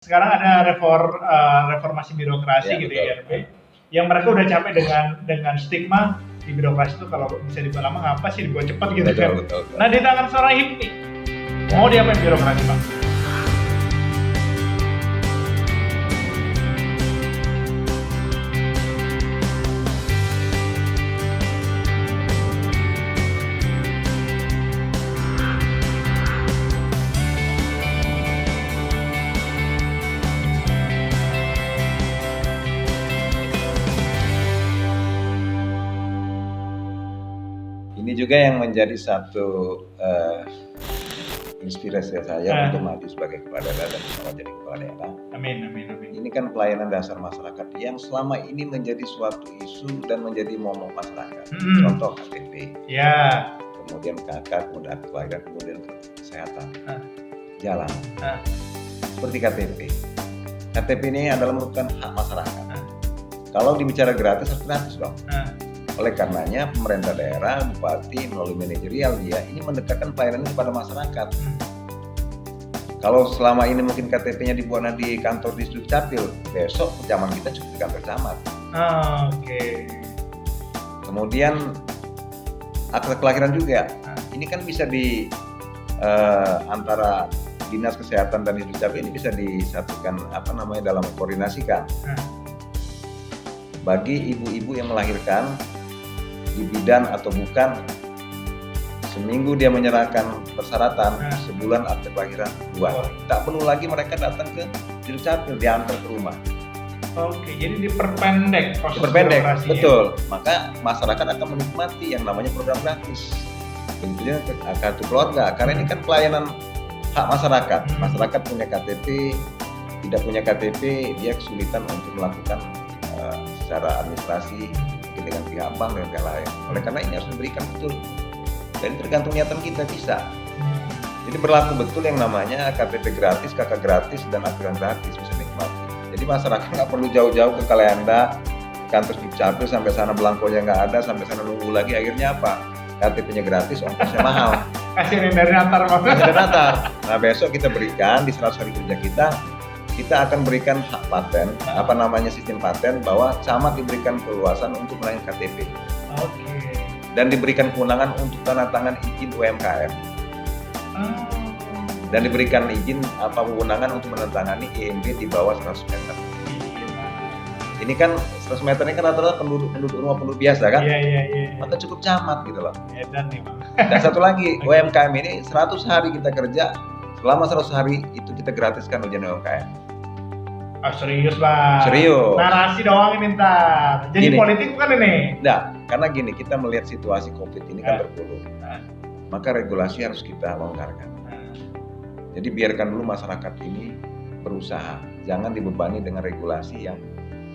Sekarang ada reformasi birokrasi gitu ya, yang mereka udah capek dengan stigma di birokrasi itu kalau bisa dibuat lama ngapa sih dibuat cepat gitu kan. Betul. Nah di tangan seorang Hipni mau diapain birokrasi Bang? Ini juga yang menjadi satu inspirasi saya untuk maju sebagai kepala daerah dan bisa jadi kepala daerah. Amin. Ini kan pelayanan dasar masyarakat yang selama ini menjadi suatu isu dan menjadi momok masyarakat. Contoh KTP, kemudian KK, kemudian akte kelahiran, kemudian kesehatan, jalan. Seperti KTP. KTP ini adalah merupakan hak masyarakat. Kalau dibicara gratis harus gratis dong. Oleh karenanya pemerintah daerah, bupati melalui manajerial dia ini mendekatkan pelayanan kepada masyarakat. Kalau selama ini mungkin KTP-nya dibuat di kantor di Dukcapil, besok zaman kita cukup di kantor camat. Kemudian akte kelahiran juga. Ini kan bisa di antara dinas kesehatan dan Dukcapil ini bisa disatukan dalam koordinasikan. Bagi ibu-ibu yang melahirkan di bidan atau bukan, seminggu dia menyerahkan persyaratan, sebulan akte kelahiran 2. Tak perlu lagi mereka datang ke Dukcapil, diantar ke rumah. Jadi diperpendek proses birokrasinya. Betul. Maka masyarakat akan menikmati yang namanya program gratis. Tentunya kartu keluarga, karena ini kan pelayanan hak masyarakat. Masyarakat punya KTP, tidak punya KTP, dia kesulitan untuk melakukan secara administrasi dengan pihak bank dan pihak lain. Oleh karena ini harus diberikan betul. Dan tergantung niatan kita bisa. Jadi berlaku betul yang namanya KTP gratis, KK gratis, dan aturan gratis bisa nikmati. Jadi masyarakat nggak perlu jauh-jauh ke Kalenda, kantor Dukcapil sampai sana belangkonya nggak ada, sampai sana nunggu lagi. Akhirnya apa? KTP-nya gratis, ongkosnya mahal. Kasihin dari antar. Nah besok kita berikan di 100 hari kerja kita akan berikan hak paten, sistem paten, bahwa camat diberikan keluasan untuk melayani KTP. Dan diberikan kewenangan untuk tanda tangan izin UMKM. Dan diberikan izin kewenangan untuk menandatangani IMB di bawah 100 meter. Ini kan 100 meter ini kan rata-rata penduduk rumah penduduk biasa kan? Iya. Maka cukup camat gitu loh. Dan satu lagi, UMKM ini 100 hari kita kerja, selama 100 hari itu kita gratiskan ujian UMKM. Serius Bang? Serius. Narasi doang ini ntar. Jadi gini, politik bukan ini? Enggak, karena gini, kita melihat situasi COVID ini kan berpuluh. Maka regulasi harus kita longgarkan. Jadi biarkan dulu masyarakat ini berusaha. Jangan dibebani dengan regulasi yang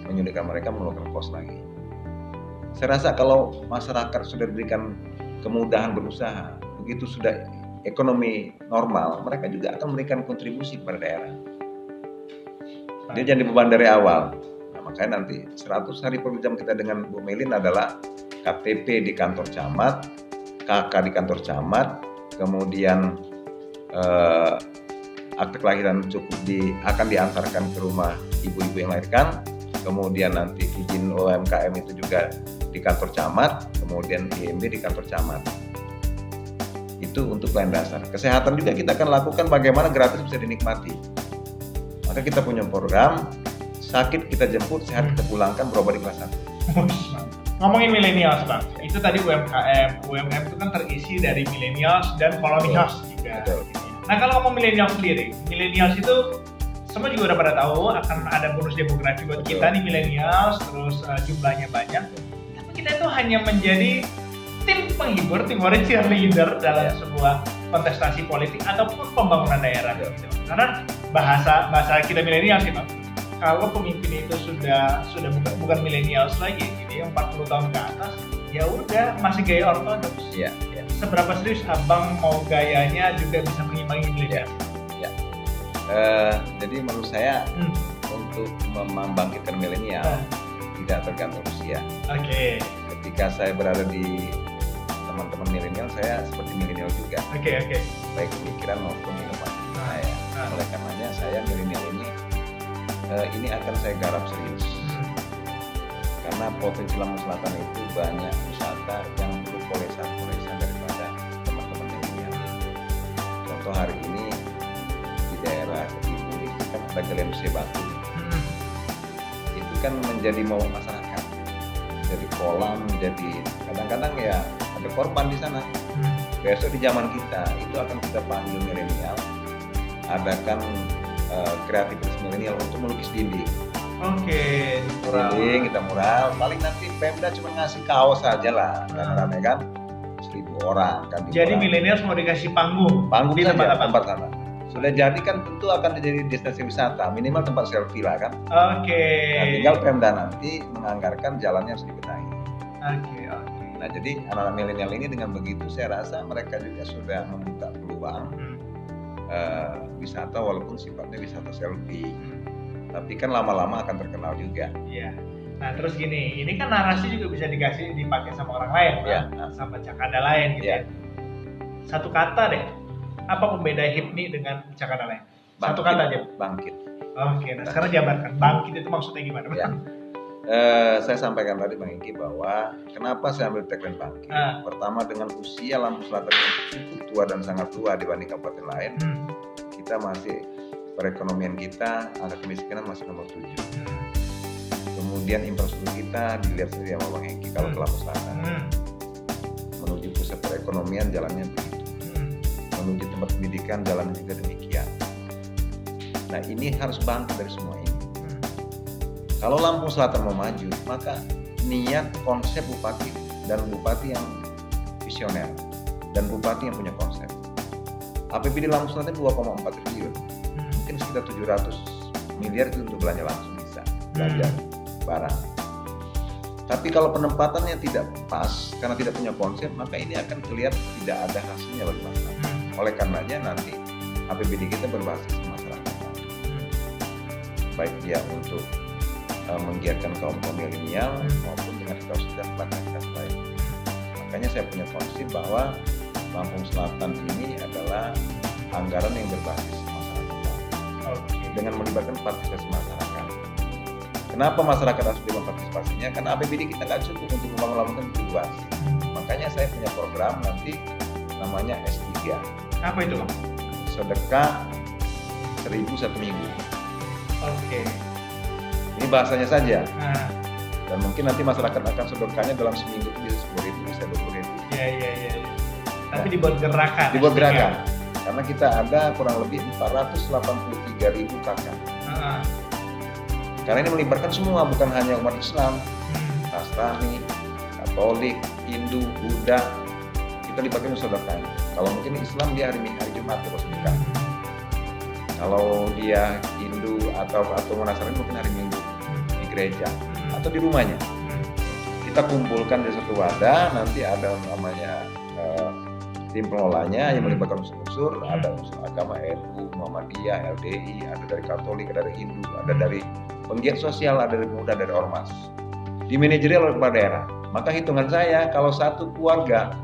menyulitkan mereka mengeluarkan kos lagi. Saya rasa kalau masyarakat sudah diberikan kemudahan berusaha, begitu sudah ekonomi normal, mereka juga akan memberikan kontribusi kepada daerah. Dia jangan dibeban dari awal. Nah, makanya nanti 100 hari program kita dengan Bu Melin adalah KTP di kantor camat, KK di kantor camat, kemudian akte kelahiran cukup akan diantarkan ke rumah ibu-ibu yang melahirkan, kemudian nanti izin UMKM itu juga di kantor camat, kemudian IMB di kantor camat. Itu untuk pelayanan dasar. Kesehatan juga kita akan lakukan bagaimana gratis bisa dinikmati. Maka kita punya program, sakit kita jemput, sehat kita pulangkan, berobat di kelas 1. Ngomongin milenials Bang, itu tadi UMKM. UMKM itu kan terisi dari milenials dan kolonials juga. Nah kalau ngomong milenials sendiri, milenials itu semua juga udah pada tahu akan ada bonus demografi buat kita nih milenials, terus jumlahnya banyak. Tapi kita itu hanya menjadi tim penghibur, tim cheerleader dalam sebuah kontestasi politik ataupun pembangunan daerah gitu. Karena bahasa kita milenial sih Bang. Kalau pemimpin itu sudah bukan milenials lagi, gitu ya, 40 tahun ke atas, ya udah masih gaya ortodoks. Iya. Seberapa serius Abang mau gayanya juga bisa mengimbangi milenial? Jadi menurut saya untuk membangkitkan milenial tidak tergantung usia. Ketika saya berada di teman-teman milenial, saya seperti milenial juga. Baik pemikiran maupun inovasi saya. Oleh karenanya saya milenial ini ini akan saya garap serius. Karena potensi Lampung Selatan itu banyak wisata yang perlu polesan daripada teman-teman milenial. Contoh hari ini di daerah Kediri itu kan ada Gelemse Batu. Itu kan menjadi mau masyarakat. Jadi kolam, jadi kadang-kadang ya ada korban di sana. Besok di zaman kita itu akan kita panggil milenial, adakan kreativitas milenial untuk melukis dinding. Oke, Dinding kita mural, paling nanti Pemda cuma ngasih kaos saja lah, rame-rame kan 1.000 orang kan. Jadi milenial mau dikasih panggung panggung di saja, tempat sana. Sudah jadi kan tentu akan menjadi destinasi wisata, minimal tempat selfie lah kan. Oke. Nah, tinggal Pemda nanti menganggarkan jalannya harus dibenahi. Oke. Nah, jadi anak-anak milenial ini dengan begitu saya rasa mereka juga sudah membuka peluang wisata walaupun sifatnya wisata selfie. Tapi kan lama-lama akan terkenal juga. Iya. Nah, terus gini, ini kan narasi juga bisa dipakai sama orang lain, ya, sama cakada lain gitu ya. Satu kata deh. Apa pembeda HIPMI dengan cakada lain? Satu kata aja. Bangkit. Oke, nah sekarang jabarkan. Bangkit itu maksudnya gimana? Ya. Saya sampaikan tadi Bang Ingki bahwa kenapa saya ambil tagline Bangkit. Pertama, dengan usia Lampung Selatan yang cukup tua dan sangat tua dibanding kabupaten lain, kita masih perekonomian kita, angka kemiskinan masih nomor 7. Kemudian infrastruktur kita dilihat sendiri sama Bang Ingki kalau ke Lampung Selatan. Menuju pusat perekonomian jalannya begitu. Menuju tempat pendidikan jalannya juga demikian. Nah, ini harus bangkit dari semua ini. Kalau Lampung Selatan mau maju, maka niat konsep bupati dan bupati yang visioner dan bupati yang punya konsep. APBD Lampung Selatan 2,4 triliun, mungkin sekitar 700 miliar itu untuk belanja langsung bisa belanja barang. Tapi kalau penempatannya tidak pas karena tidak punya konsep, maka ini akan kelihatan tidak ada hasilnya bagi masyarakat. Oleh karenanya nanti APBD kita berbasis masyarakat, baik dia untuk menggiatkan kaum milenial maupun dengan infrastruktur dan lain. Makanya saya punya konsep bahwa Lampung Selatan ini adalah anggaran yang berbasis masyarakat dengan melibatkan partisipasi masyarakat. Kenapa masyarakat harus diberikan partisipasinya? Karena APBD kita nggak cukup untuk membangun Lampung yang luas. Makanya saya punya program nanti namanya S3. Apa itu, Bang? Sedekah 1.000 satu minggu. Oke. Ini bahasanya saja. Dan mungkin nanti masyarakat akan sedekahnya dalam seminggu itu bisa 10.000, bisa 20.000. Iya. Tapi dibuat gerakan. Dibuat gerakan. Karena kita ada kurang lebih 483.000 kakak. Karena ini melibatkan semua, bukan hanya umat Islam, Nasrani, Katolik, Hindu, Buddha. Kita libatkan sedekahnya. Kalau mungkin Islam dia hari Jumat terus sedekah. Kalau dia Hindu atau Nasrani mungkin hari Minggu di gereja atau di rumahnya. Kita kumpulkan di satu wadah, nanti ada namanya tim pengelolanya yang melibatkan unsur-unsur, ada unsur agama NU, Muhammadiyah, LDI, ada dari Katolik, ada dari Hindu, ada dari penggiat sosial, ada dari pemuda, dari ormas. Dimanajeri oleh kepala daerah. Maka hitungan saya kalau satu keluarga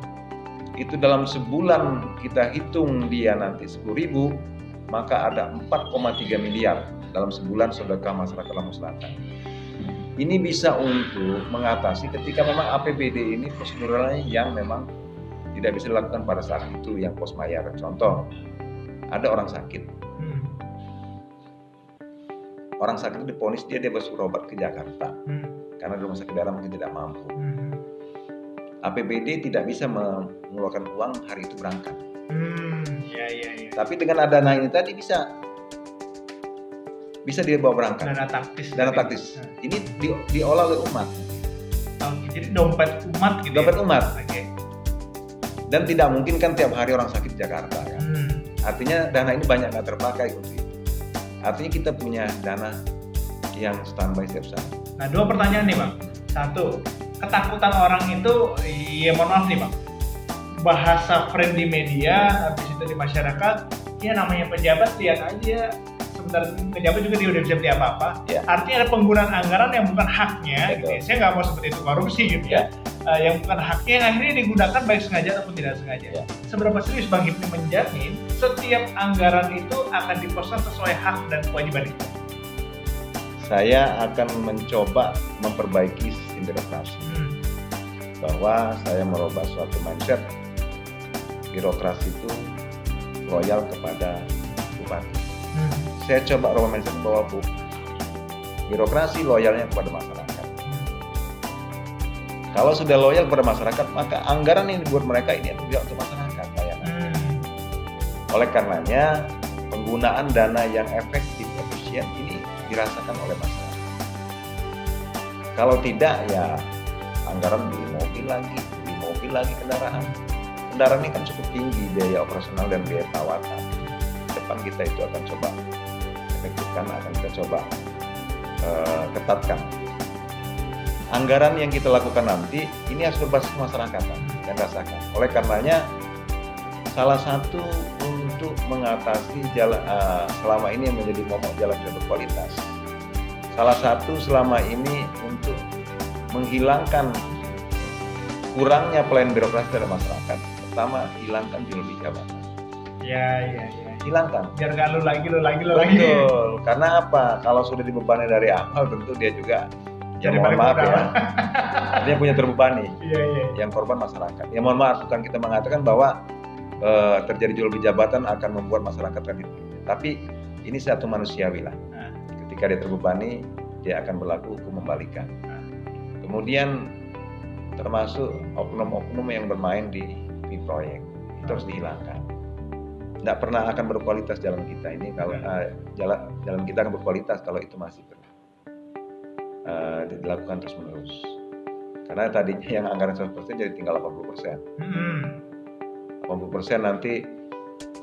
itu dalam sebulan kita hitung dia nanti 10.000, maka ada 4,3 miliar dalam sebulan sedekah masyarakat Lampung Selatan. Ini bisa untuk mengatasi ketika memang APBD ini proseduralnya yang memang tidak bisa dilakukan pada saat itu yang pos bayar. Contoh, ada orang sakit. Orang sakit itu diponis dia harus berobat ke Jakarta karena di rumah sakit daerah mungkin tidak mampu. APBD tidak bisa mengeluarkan uang hari itu berangkat. Iya. Tapi dengan ada dana ini tadi bisa dibawa berangkat. Dana taktis. Ini diolah oleh umat. Jadi dompet umat gitu. Dompet umat. Oke. Dan tidak mungkin kan tiap hari orang sakit di Jakarta kan. Artinya dana ini banyak nggak terpakai untuk itu. Artinya kita punya dana yang standby setiap saat. Nah, 2 pertanyaan nih, Bang. 1, ketakutan orang itu, ya mohon maaf nih, Bang. Bahasa friendly media, habis itu di masyarakat, ya namanya pejabat lihat aja, sebentar pejabat juga dia udah bisa beli apa-apa. Ya. Artinya ada penggunaan anggaran yang bukan haknya, gitu ya. Saya nggak mau seperti itu korupsi gitu ya. Yang bukan haknya yang akhirnya digunakan baik sengaja ataupun tidak sengaja. Ya. Seberapa serius Bang HIPMI menjamin setiap anggaran itu akan diproses sesuai hak dan kewajiban itu? saya akan mencoba memperbaiki sistem birokrasi. Bahwa saya merubah suatu mindset birokrasi itu loyal kepada bupati. Saya coba rubah mindset bahwa birokrasi loyalnya kepada masyarakat. Kalau sudah loyal kepada masyarakat, maka anggaran yang dibuat mereka ini juga untuk masyarakat. Oleh karenanya, penggunaan dana yang efektif, efisien ini dirasakan oleh masyarakat. Kalau tidak, ya anggaran beli mobil lagi kendaraan. Kendaraan ini kan cukup tinggi biaya operasional dan biaya perawatan. Depan kita itu akan coba efektifkan, akan kita coba ketatkan. Anggaran yang kita lakukan nanti ini harus berbasis masyarakat dan rasakan. Oleh karenanya, salah satu untuk mengatasi selama ini yang menjadi momok jalan yang berkualitas. Salah satu selama ini untuk menghilangkan kurangnya pelayanan birokrasi dari masyarakat. Pertama, hilangkan jual-beli jabatan. Ya. Hilangkan. Biar nggak lu lagi. Betul. Karena apa? Kalau sudah dibebani dari awal, tentu dia juga jadi mohon maaf ya. Dia punya terbebani. Iya. Yang korban masyarakat. Ya mohon maaf, bukan kita mengatakan bahwa terjadi jual beli jabatan akan membuat masyarakat terlibat. Tapi ini satu manusiawi lah. Ketika dia terbebani, dia akan berlaku hukum membalikan. Kemudian termasuk oknum-oknum yang bermain di proyek itu harus dihilangkan. Tidak pernah akan berkualitas jalan kita ini kalau jalan kita akan berkualitas kalau itu masih dilakukan terus menerus. Karena tadinya yang anggaran 100% jadi tinggal 80%. 80% nanti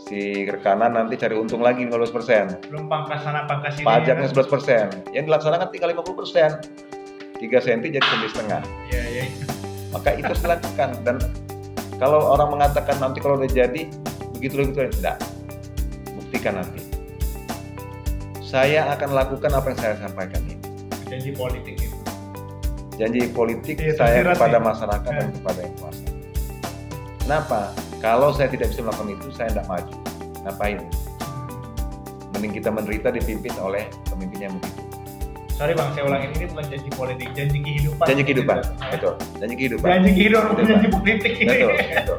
si rekanan nanti cari untung lagi 15%. Belum pangkas sana pangkas sini. Pajaknya 11%. Yang dilaksanakan tinggal 50%. 3 cm jadi 1,5. Iya. Maka itu harus dilakukan. Dan kalau orang mengatakan nanti kalau udah jadi begitu tidak. Buktikan nanti. Saya akan lakukan apa yang saya sampaikan ini. Janji politik itu. Janji politik ya, saya kepada masyarakat dan kepada yang kuasa. Kenapa? Kalau saya tidak bisa melakukan itu, saya tidak maju. Ngapain? Mending kita menderita dipimpin oleh pemimpin yang begitu. Sorry Bang, saya ulangin, ini bukan janji politik, janji kehidupan. Janji kehidupan, betul. Janji kehidupan. Janji kehidupan, bukan janji politik. Betul.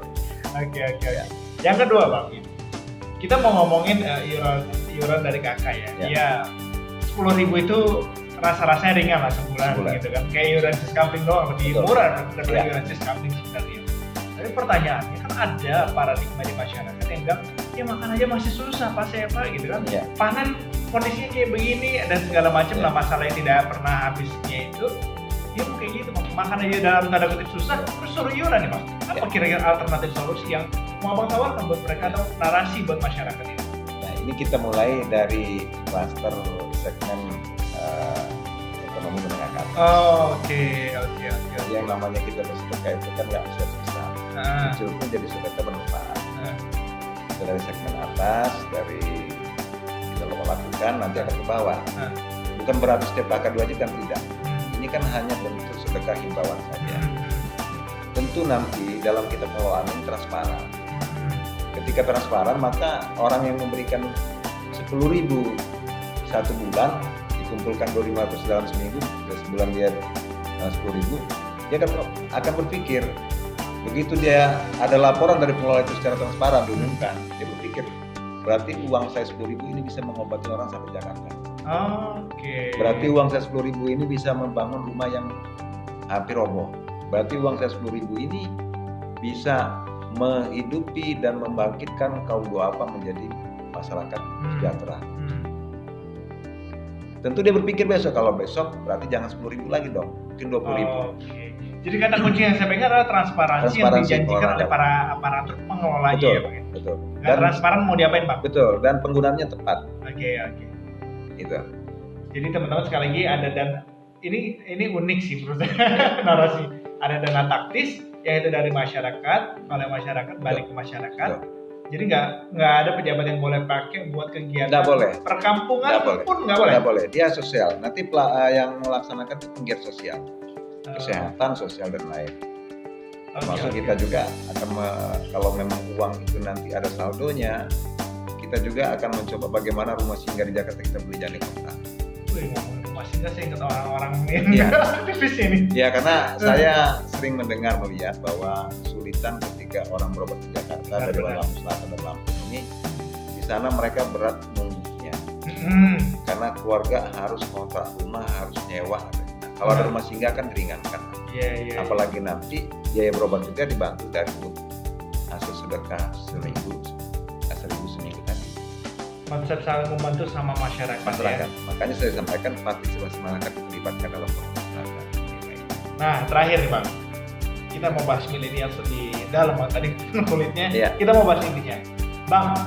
Oke. Yang kedua Bang, kita mau ngomongin iuran dari kakak ya. Iya, 10.000 itu rasa-rasanya ringan lah sebulan gitu kan. Kayak iuran siskampling doang, lebih murah daripada iuran siskampling sebenarnya. Tapi pertanyaannya kan ada paradigma di masyarakat yang bilang, ya makan aja masih susah Pak Sefa gitu kan. Panen kondisinya kayak begini dan segala macam lah, masalah yang tidak pernah habisnya itu. Dia kayak gitu, makan aja dalam tanda kutip susah, terus suruh iuran nih Mas. Apa kira-kira alternatif solusi yang mau Abang tawarkan buat mereka atau narasi buat masyarakat ini? Nah ini kita mulai dari klaster segmen ekonomi menengah ke atas. Oke. Yang namanya kita bersedekah itu kan nggak bisa susah. Kecil pun jadi sedekah bermanfaat. Itu dari segmen atas, dari kita lakukan nanti akan ke bawah. Bukan berarti setiap kakak diwajibkan, tidak. Ini kan hanya bentuk sedekah himbauan saja. Tentu nanti dalam kita pengelolaan ini transparan. Ketika transparan, maka orang yang memberikan 10.000 satu bulan dikumpulkan 2.500 dalam seminggu, sebulan dia 10.000, dia akan berpikir. Begitu dia ada laporan dari pengelola itu secara transparan diumumkan, dia berpikir berarti uang saya 10.000 ini bisa mengobati orang sampai Jakarta. Berarti uang saya 10.000 ini bisa membangun rumah yang hampir roboh. Berarti uang saya 10.000 ini bisa menghidupi dan membangkitkan kaum duafa menjadi masyarakat sejahtera. Tentu dia berpikir besok, kalau besok berarti jangan 10.000 lagi dong, mungkin 20.000. Jadi kata kunci yang saya pegang adalah transparansi yang dijanjikan oleh para aparatur pengelolanya. Betul. Dan transparan mau diapain Bang? Betul, dan penggunaannya tepat. Oke. Itu. Jadi teman-teman sekali lagi ada dana, ini unik sih menurut saya narasi. Ada dana taktis yaitu dari masyarakat, oleh masyarakat balik ke masyarakat. Jadi nggak ada pejabat yang boleh pakai buat kegiatan perkampungan pun nggak boleh. Nggak boleh. Dia sosial. Nanti yang melaksanakan itu penggiat sosial, kesehatan, sosial dan lain. Termasuk kita juga akan kalau memang uang itu nanti ada saldonya, kita juga akan mencoba bagaimana rumah singgah di Jakarta kita beli jadi kota. Rumah Masih nggak, saya ingat orang-orang yang Iya. aktivis ini. Ya, karena saya sering melihat bahwa kesulitan ketika orang berobat ke Jakarta dari Benar. Lampung Selatan dan Lampung ini, di sana mereka berat nunggunya. Karena keluarga harus kontrak rumah, harus nyewa. Nah, kalau ada rumah singgah kan ringankan. Iya. Apalagi nanti biaya berobat juga dibantu dari hasil sedekah seminggu tadi. Konsep saling membantu sama masyarakat. Masyarakat. Ya. Makanya saya sampaikan partisipasi masyarakat dilibatkan dalam masyarakat. Nah, terakhir nih Bang, kita mau bahas milenial di dalam tadi kulitnya. Iya. Kita mau bahas intinya. Bang,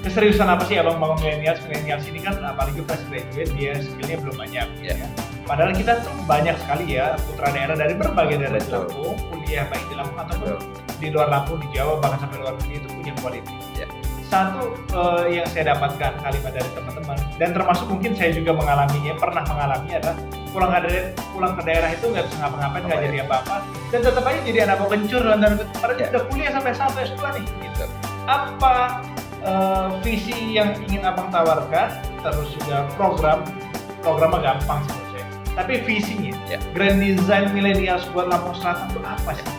keseriusan apa sih abang bangun milenials ini kan apalagi fresh graduate, dia skillnya belum banyak. Iya. Ya. Padahal kita tuh banyak sekali ya putra daerah dari berbagai daerah di Betul. Lampung, kuliah baik di Lampung ataupun Betul. di luar Lampung, di Jawa, bahkan sampai luar negeri itu punya kualitas. Iya. Satu yang saya dapatkan kalimat dari teman-teman, dan termasuk mungkin saya juga pernah mengalami adalah pulang ke daerah itu nggak bisa ngapa-ngapain, nggak jadi apa-apa, dan tetap aja jadi anak kencur dan padahal udah kuliah sampai S1 S2 nih. Gitu. Apa visi yang ingin abang tawarkan, terus juga program gampang sih menurut saya, tapi visinya, grand design milenials buat Lampung Selatan itu apa sih?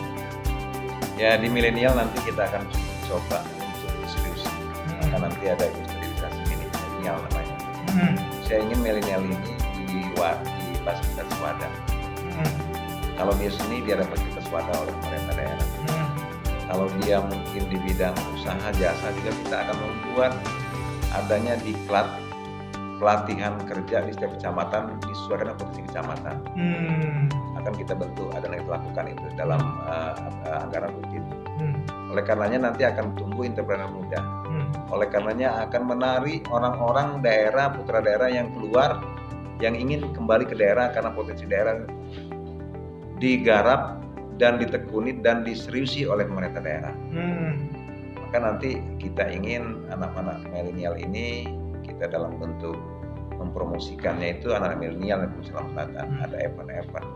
Ya, di milenial nanti kita akan coba untuk serius. Karena nanti ada industrialisasi milenial namanya. Saya ingin milenial ini di fasilitas wadah. Kalau dia seni, dia ada fasilitas wadah oleh pemerintah daerah. Kalau dia mungkin di bidang usaha jasa juga, kita akan membuat adanya diklat pelatihan kerja di setiap kecamatan disesuaikan dengan potensi kecamatan. Akan kita bentuk, ada yang lakukan itu dalam anggaran rutin. Oleh karenanya nanti akan tumbuh entrepreneur muda. Oleh karenanya akan menarik orang-orang daerah, putra daerah yang keluar, yang ingin kembali ke daerah karena potensi daerah digarap dan ditekuni dan diseriusi oleh pemerintah daerah. Maka nanti kita ingin anak-anak milenial ini kita dalam bentuk mempromosikannya itu anak milenial yang Lampung Selatan. Ada event-event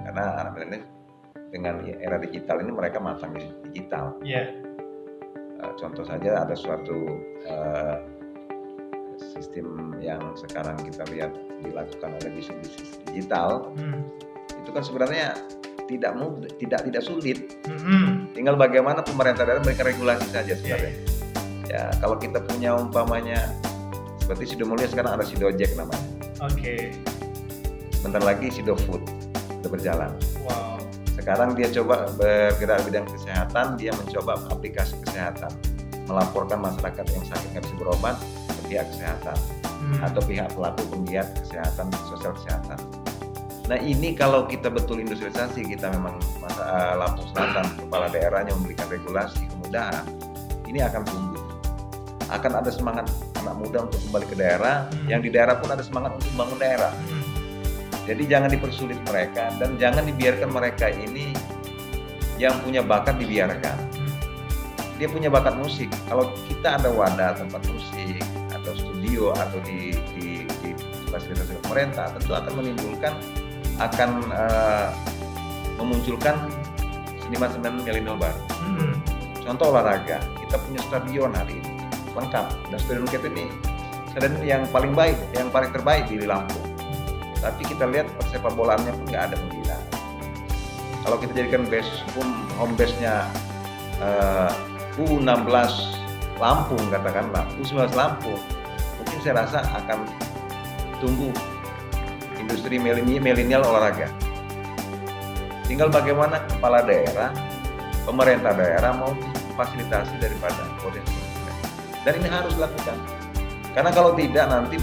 karena anak milenial dengan era digital ini mereka matang di digital. Contoh saja ada suatu sistem yang sekarang kita lihat dilakukan oleh bisnis digital. Itu kan sebenarnya tidak mudah, tidak sulit. Tinggal bagaimana pemerintah daerah memberikan regulasi saja sebenarnya. Ya, kalau kita punya umpamanya seperti Sido Mulia, sekarang ada Sido Jack namanya. Bentar lagi Sido Food sudah berjalan. Wow. Sekarang dia coba bergerak di bidang kesehatan, dia mencoba aplikasi kesehatan, melaporkan masyarakat yang sakit nggak bisa berobat ke pihak kesehatan atau pihak pelaku penggiat kesehatan, sosial kesehatan. Nah, ini kalau kita betul industrialisasi, kita memang Lampung Selatan, kepala daerahnya memberikan regulasi, kemudahan, ini akan tumbuh. Akan ada semangat anak muda untuk kembali ke daerah, yang di daerah pun ada semangat untuk membangun daerah. Jadi jangan dipersulit mereka dan jangan dibiarkan mereka ini yang punya bakat dibiarkan. Dia punya bakat musik. Kalau kita ada wadah tempat musik atau studio atau di fasilitas pemerintah, tentu akan memunculkan seniman-seniman milenial baru. Contoh olahraga, kita punya stadion hari ini lengkap, dan stadion kita ini stadion yang paling baik, yang paling terbaik di Lampung. Tapi kita lihat persepak bolaannya pun nggak ada pembinaan. Kalau kita jadikan home base-nya U16 Lampung, katakanlah U19 Lampung, mungkin saya rasa akan tumbuh industri milenial olahraga. Tinggal bagaimana kepala daerah, pemerintah daerah mau fasilitasi daripada potensi. Dan ini harus dilakukan. Karena kalau tidak nanti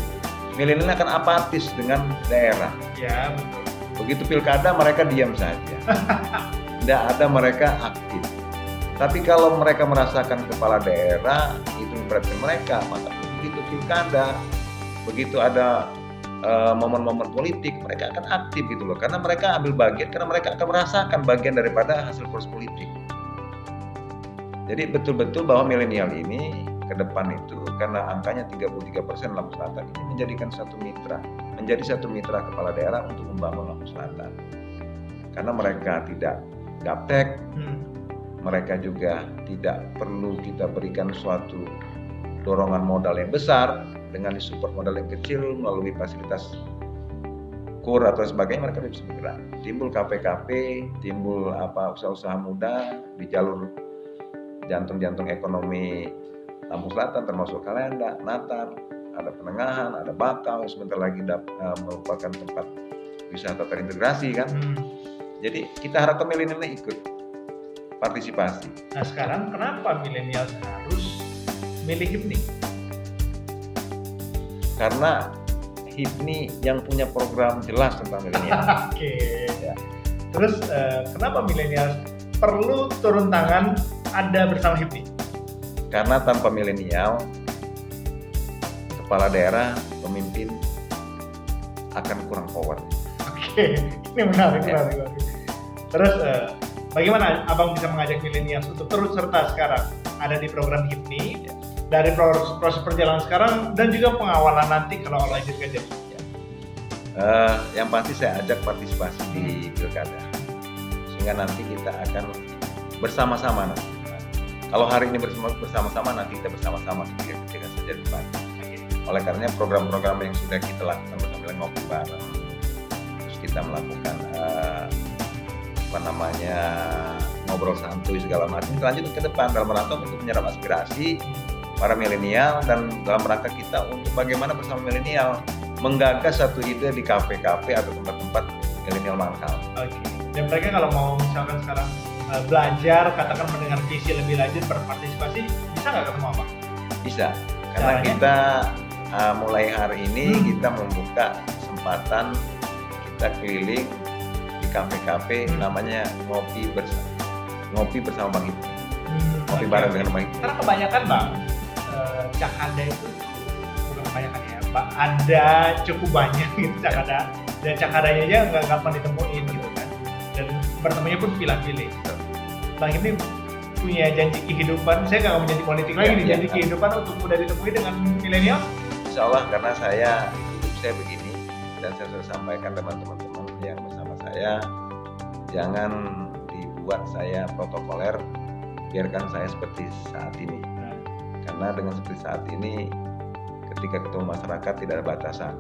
milenial akan apatis dengan daerah. Ya, betul. Begitu pilkada mereka diam saja. Tidak ada mereka aktif. Tapi kalau mereka merasakan kepala daerah itu memperhatikan mereka, maka begitu pilkada, begitu ada momen-momen politik, mereka akan aktif gitu loh. Karena mereka ambil bagian, karena mereka akan merasakan bagian daripada hasil proses politik. Jadi betul-betul bahwa milenial ini ke depan itu, karena angkanya 33% Lampung Selatan, ini menjadi satu mitra kepala daerah untuk membangun Lampung Selatan. Karena mereka tidak gaptek, mereka juga tidak perlu kita berikan suatu dorongan modal yang besar, dengan disupport modal yang kecil melalui fasilitas kur atau sebagainya, mereka bisa bergerak. Timbul KP-KP, timbul usaha-usaha muda di jalur jantung-jantung ekonomi Lampung Selatan, termasuk Kalenda, Natar, ada Penengahan, ada Bakau, sebentar lagi merupakan tempat wisata terintegrasi kan. Jadi kita harapkan milenial ikut partisipasi. Nah sekarang kenapa milenial harus milih HIPNI? Karena HIPNI yang punya program jelas tentang milenial. Oke. Ya. Terus kenapa milenial perlu turun tangan ada bersama HIPNI? Karena tanpa milenial, kepala daerah, pemimpin akan kurang power. Oke, ini menarik. Terus bagaimana Abang bisa mengajak milenial untuk turut serta sekarang ada di program HIPNI dari proses perjalanan sekarang dan juga pengawalan nanti kalau Allah izinkan jadi? Yang pasti saya ajak partisipasi di pilkada, sehingga nanti kita akan bersama-sama nanti. Kalau hari ini bersama-sama, nanti kita bersama-sama ketika saja depan. Oleh karenanya program-program yang sudah kita lakukan bersama ngopi bareng, terus kita melakukan ngobrol santuy segala macam, lanjut ke depan dalam rangka untuk menyerap aspirasi para milenial dan dalam rangka kita untuk bagaimana bersama milenial menggagas satu ide di kafe-kafe atau tempat-tempat milenial mangkal. Oke. Dan mereka kalau mau misalkan sekarang belajar, katakan mendengar visi lebih lanjut, berpartisipasi, bisa nggak ketemu apa? Bisa, karena kita mulai hari ini kita membuka kesempatan kita keliling di kafe-kafe namanya ngopi bersama Bang Hipni. Ngopi bareng dengan Bang Hipni. Karena kebanyakan Bang, Cakada itu bukan kebanyakan ya, Pak, ada cukup banyak gitu Cakada, dan Cakadanya aja nggak gampang ditemuin gitu kan, dan bertemunya pun pilih-pilih. Bang Hipni punya janji kehidupan, saya nggak mau menjadi politik lagi nih, janji kehidupan untuk mudah ditemui dengan milenial? Insya Allah, karena hidup saya begini, dan saya sudah sampaikan teman-teman yang bersama saya, jangan dibuat saya protokoler, biarkan saya seperti saat ini. Karena dengan seperti saat ini, ketika ketemu masyarakat tidak ada batasan.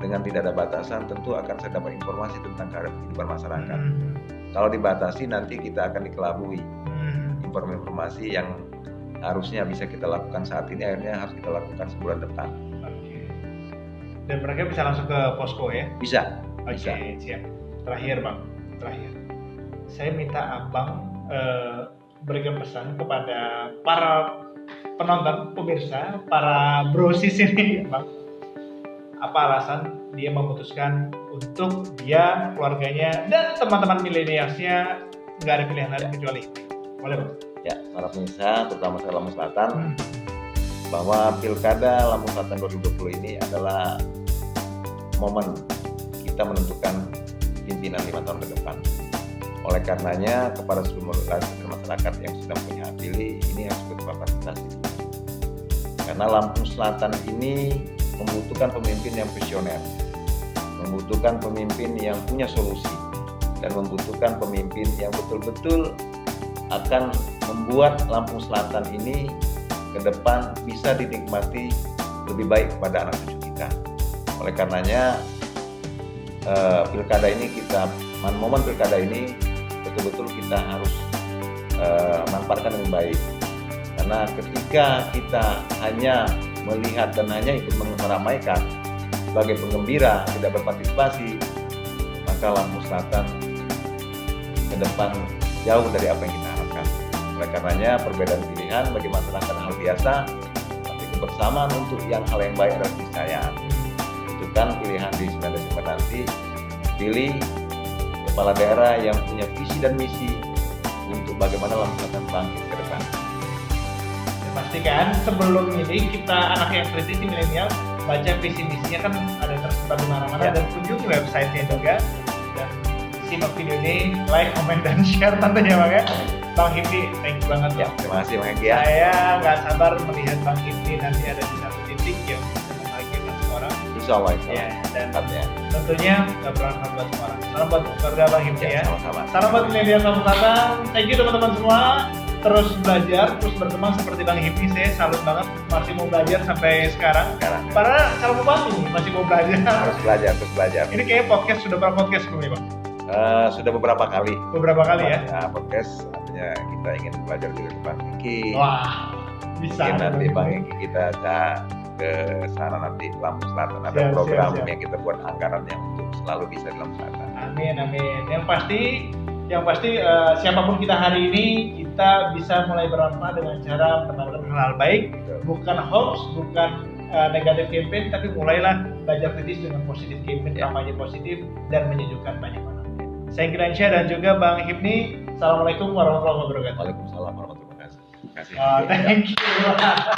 Dengan tidak ada batasan, tentu akan saya dapat informasi tentang kehidupan masyarakat. Kalau dibatasi, nanti kita akan dikelabui. Informasi yang harusnya bisa kita lakukan saat ini, akhirnya harus kita lakukan sebulan depan. Oke. Dan mereka bisa langsung ke posko ya? Bisa. Oke, siap. Terakhir Bang, saya minta Abang berikan pesan kepada para penonton, pemirsa, para brosis ini Bang. Apa alasan dia memutuskan untuk dia, keluarganya, dan teman-teman milenialsnya nggak ada pilihan lain kecuali boleh Bang? Ya, para pemirsa, terutama saya Lampung Selatan, bahwa Pilkada Lampung Selatan 2020 ini adalah momen kita menentukan pimpinan 5 tahun ke depan. Oleh karenanya, kepada seluruh masyarakat yang sudah punya hak pilih, ini harus berpartisipasi. Karena Lampung Selatan ini membutuhkan pemimpin yang visioner, membutuhkan pemimpin yang punya solusi, dan membutuhkan pemimpin yang betul-betul akan membuat Lampung Selatan ini ke depan bisa dinikmati lebih baik kepada anak cucu kita. Oleh karenanya momen pilkada ini betul-betul kita harus manfaatkan dengan baik. Karena ketika kita hanya melihat dan hanya ikut meramaikan sebagai penggembira, tidak berpartisipasi, maka Lampung Selatan ke depan jauh dari apa yang kita harapkan. Oleh karenanya perbedaan pilihan bagi masyarakat hal biasa, tapi kebersamaan untuk hal yang baik adalah keniscayaan. Tentukan pilihan di 9 Desember nanti, pilih kepala daerah yang punya visi dan misi untuk bagaimana Lampung Selatan bangkit ke depan. Pastikan sebelum ini kita anak yang kritis di milenial baca visi misinya kan ada tersebar di mana-mana dan kunjungi website-nya juga, dan simak video ini, like, comment, dan share tentunya Bang ya. Bang Hipni, thank you banget ya. Terima kasih Bang Hipni. Saya nggak sabar melihat Bang Hipni nanti ada di satu titik yang bisa membahagiakan semua orang. Insya Allah. Ya, dan tentunya bermanfaat buat semua orang. Salam buat keluarga Bang Hipni ya. Sama-sama. Salam buat milenial Lampung Selatan. Thank you teman-teman semua. terus belajar, terus berkembang seperti Bang Hipni. Saya salut banget masih mau belajar sampai sekarang. Padahal calon bupati nih masih mau belajar. Harus belajar, terus belajar. Ini kayaknya podcast sudah berapa podcast belum ya Bang? Sudah beberapa kali. Beberapa kali ya? Nah, podcast artinya kita ingin belajar juga ke Bang Kiki. Wah, bisa. Mungkin nanti Bang Kiki kita ke sana nanti Lampung Selatan. Ada program yang kita buat anggaran yang untuk selalu bisa di Lampung Selatan. Amin, amin. Yang pasti siapapun kita hari ini, kita bisa mulai bermanfaat dengan cara menebarkan hal-hal baik, bukan hoax, bukan negatif campaign, tapi mulailah belajar kritis dengan positif campaign, kampanye positif dan menyejukkan banyak orang. Saya Kiransyah dan juga Bang Hipni. Assalamualaikum warahmatullahi wabarakatuh. Waalaikumsalam warahmatullahi wabarakatuh. Terima kasih. Thank you.